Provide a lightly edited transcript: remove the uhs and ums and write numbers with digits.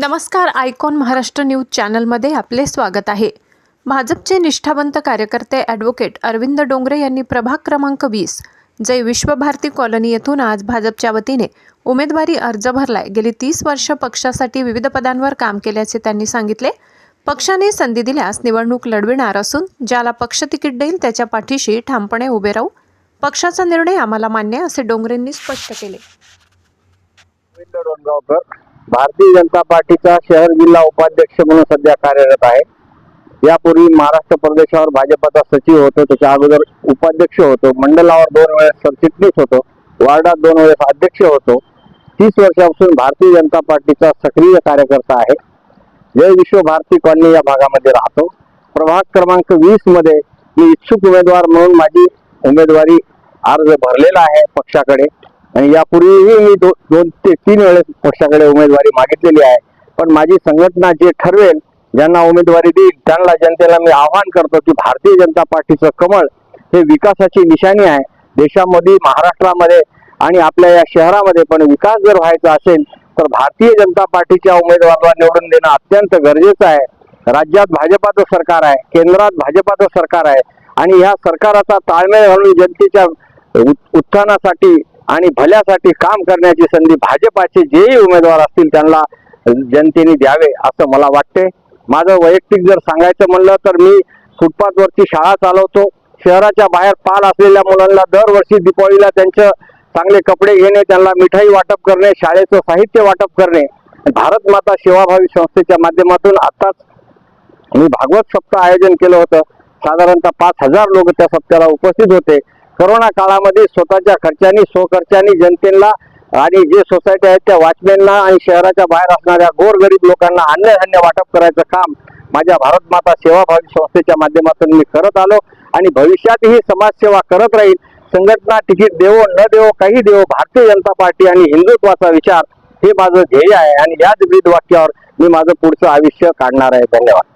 नमस्कार, icon Maharashtra news चॅनलमध्ये आपले स्वागत आहे। भाजपचे निष्ठावंत कार्यकर्ते ॲडव्होकेट अरविंद डोंगरे यांनी प्रभाग क्रमांक 20 जय विश्वभारती कॉलनी येथून आज भाजपच्या वतीने उमेदवारी अर्ज भरलाय। गेली 30 वर्ष पक्षासाठी विविध पदांवर काम केल्याचे त्यांनी सांगितले। पक्षाने संधी दिल्यास निवडणूक लढविणार असून ज्याला पक्ष तिकीट देईल त्याच्या पाठीशी ठामपणे उभे राहू। पक्षाचा निर्णय आम्हाला मान्य असे डोंगरेंनी स्पष्ट केले। भारतीय जनता पार्टीचा शहर जिल्हा उपाध्यक्ष म्हणून सध्या कार्यरत आहे। यापूर्वी महाराष्ट्र प्रदेशावर भाजपचा सचिव होतो, त्याच्या अगोदर उपाध्यक्ष होतो, मंडलावर 2 वेळेस सरचिटणीस होतो, वार्डात 2 वेळेस अध्यक्ष होतो। 30 वर्षापासून भारतीय जनता पार्टीचा सक्रिय कार्यकर्ता आहे। जय विश्व भारती कॉलनी या भागामध्ये राहतो। प्रभाग क्रमांक 20 मध्ये मी इच्छुक उमेदवार म्हणून माझी उमेदवारी अर्ज भरलेला आहे पक्षाकडे आणि यापूर्वीही मी 2 ते 3 वेळेस पक्षाकडे उमेदवारी मागितलेली आहे। पण माझी संघटना जे ठरवेल, ज्यांना उमेदवारी देईल त्यांना जनतेला मी आवाहन करतो की भारतीय जनता पार्टीचं कमळ हे विकासाची निशाणी आहे। देशामध्ये, महाराष्ट्रामध्ये आणि आपल्या या शहरामध्ये पण विकास जर व्हायचा असेल तर भारतीय जनता पार्टीच्या उमेदवाराला निवडून देणं अत्यंत गरजेचं आहे। राज्यात भाजपाचं सरकार आहे, केंद्रात भाजपाचं सरकार आहे आणि या सरकाराचा ताळमेळ घालून जनतेच्या उत्थानासाठी आणि भल्यासाठी काम करण्याची संधी भाजपाचे जेही उमेदवार असतील त्यांना जनतेने द्यावे असं मला वाटते। माझं वैयक्तिक जर सांगायचं म्हणलं तर मी फुटपाथवरची शाळा चालवतो। शहराच्या बाहेर पाल असलेल्या मुलांना दरवर्षी दीपावलीला त्यांचे चांगले कपडे घेणे, त्यांना मिठाई वाटप करणे, शाळेचं साहित्य वाटप करणे, भारत माता सेवाभावी संस्थेच्या माध्यमातून आताच मी भागवत सप्ताह आयोजन केलं होतं। साधारणतः 5000 लोक त्या सप्ताहाला उपस्थित होते। कोरोना काळामध्ये स्वतःच्या खर्चानी, स्वखर्चानी जनतेला आणि जे सोसायटी आहेत त्या वॉचमॅनला आणि शहराच्या बाहेर असणाऱ्या गोरगरीब लोकांना अन्नधान्य वाटप करायचं काम माझ्या भारत माता सेवाभावी संस्थेच्या माध्यमातून मी करत आलो आणि भविष्यातही समाजसेवा करत राहील। संघटना तिकीट देवो न देवो काही देवो, भारतीय जनता पार्टी आणि हिंदुत्वाचा विचार हे माझं ध्येय आहे आणि याच ब्रीद वाक्यावर मी माझं पुढचं आयुष्य काढणार आहे। धन्यवाद।